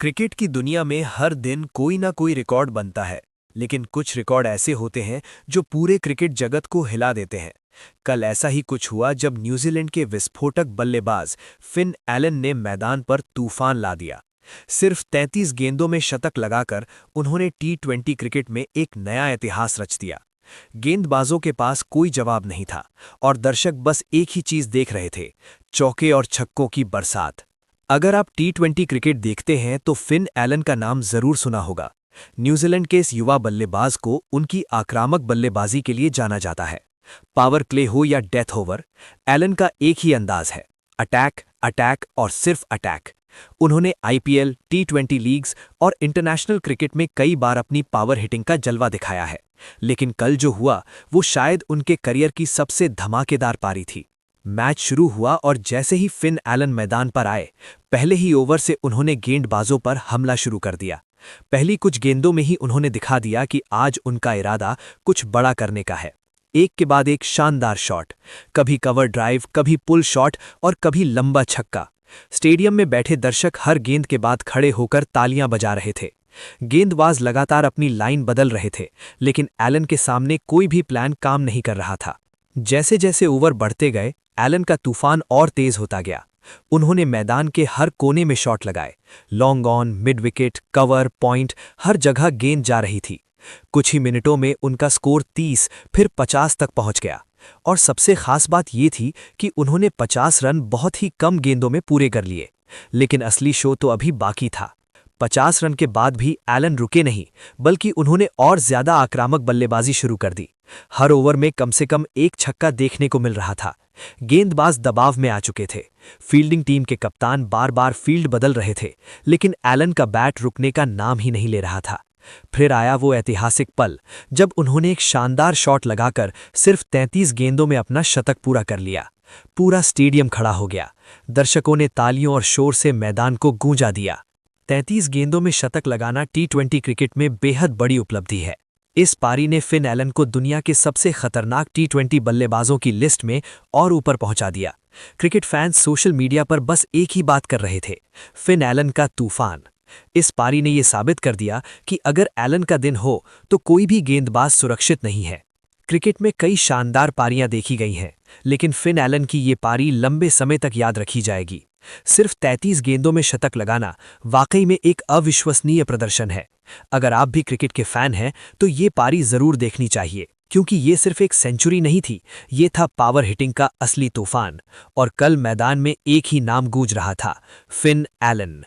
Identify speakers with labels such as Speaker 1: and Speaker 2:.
Speaker 1: Cricket की दुनिया में हर दिन कोई ना कोई रिकॉर्ड बनता है, लेकिन कुछ रिकॉर्ड ऐसे होते हैं जो पूरे क्रिकेट जगत को हिला देते हैं। कल ऐसा ही कुछ हुआ जब न्यूजीलैंड के विस्फोटक बल्लेबाज फिन एलन ने मैदान पर तूफान ला दिया। सिर्फ 33 गेंदों में शतक लगाकर उन्होंने टी20 क्रिकेट में एक नया इतिहास रच दिया। गेंदबाजों के पास कोई जवाब नहीं था और दर्शक बस एक ही चीज देख रहे थे, चौके और छक्कों की बरसात। अगर आप टी20 क्रिकेट देखते हैं तो फिन एलन का नाम जरूर सुना होगा। न्यूजीलैंड के इस युवा बल्लेबाज को उनकी आक्रामक बल्लेबाजी के लिए जाना जाता है। पावर प्ले हो या डेथ ओवर, एलन का एक ही अंदाज है, अटैक अटैक और सिर्फ अटैक। उन्होंने आईपीएल, टी20 लीग्स और इंटरनेशनल क्रिकेट में कई बार अपनी पावर हिटिंग का जलवा दिखाया है, लेकिन कल जो हुआ वो शायद उनके करियर की सबसे धमाकेदार पारी थी। मैच शुरू हुआ और जैसे ही फिन एलन मैदान पर आए, पहले ही ओवर से उन्होंने गेंदबाजों पर हमला शुरू कर दिया। पहली कुछ गेंदों में ही उन्होंने दिखा दिया कि आज उनका इरादा कुछ बड़ा करने का है। एक के बाद एक शानदार शॉट, कभी कवर ड्राइव, कभी पुल शॉट और कभी लंबा छक्का। स्टेडियम में बैठे दर्शक हर गेंद के बाद खड़े होकर तालियां बजा रहे थे। गेंदबाज लगातार अपनी लाइन बदल रहे थे, लेकिन एलन के सामने कोई भी प्लान काम नहीं कर रहा था। जैसे जैसे ओवर बढ़ते गए, एलन का तूफान और तेज होता गया। उन्होंने मैदान के हर कोने में शॉट लगाए, long on, mid wicket, cover, point, हर जगह गेंद जा रही थी। कुछ ही मिनटों में उनका स्कोर 30 फिर 50 तक पहुंच गया। और सबसे खास बात ये थी कि उन्होंने 50 रन बहुत ही कम गेंदों में पूरे कर लिए। लेकिन असली शो तो अभी बाकी था। 50 रन के बाद भी एलन रुके नहीं, बल्कि उन्होंने और ज्यादा आक्रामक बल्लेबाजी शुरू कर दी। हर ओवर में कम से कम एक छक्का देखने को मिल रहा था। गेंदबाज दबाव में आ चुके थे। फील्डिंग टीम के कप्तान बार बार फील्ड बदल रहे थे, लेकिन एलन का बैट रुकने का नाम ही नहीं ले रहा था। फिर आया वो ऐतिहासिक पल जब उन्होंने एक शानदार शॉट लगाकर सिर्फ 33 गेंदों में अपना शतक पूरा कर लिया। पूरा स्टेडियम खड़ा हो गया। दर्शकों ने तालियों और शोर से मैदान को गूंजा दिया। 33 गेंदों में शतक लगाना टी20 क्रिकेट में बेहद बड़ी उपलब्धि है। इस पारी ने फिन एलन को दुनिया के सबसे खतरनाक टी20 बल्लेबाजों की लिस्ट में और ऊपर पहुंचा दिया। क्रिकेट फैंस सोशल मीडिया पर बस एक ही बात कर रहे थे, फिन एलन का तूफान। इस पारी ने यह साबित कर दिया कि अगर एलन का दिन हो तो कोई भी गेंदबाज सुरक्षित नहीं है। क्रिकेट में कई शानदार पारियां देखी गई हैं, लेकिन फिन एलन की ये पारी लंबे समय तक याद रखी जाएगी। सिर्फ 33 गेंदों में शतक लगाना वाकई में एक अविश्वसनीय प्रदर्शन है। अगर आप भी क्रिकेट के फैन हैं तो ये पारी जरूर देखनी चाहिए, क्योंकि ये सिर्फ एक सेंचुरी नहीं थी, ये था पावर हिटिंग का असली तूफान। और कल मैदान में एक ही नाम गूंज रहा था, फिन एलन।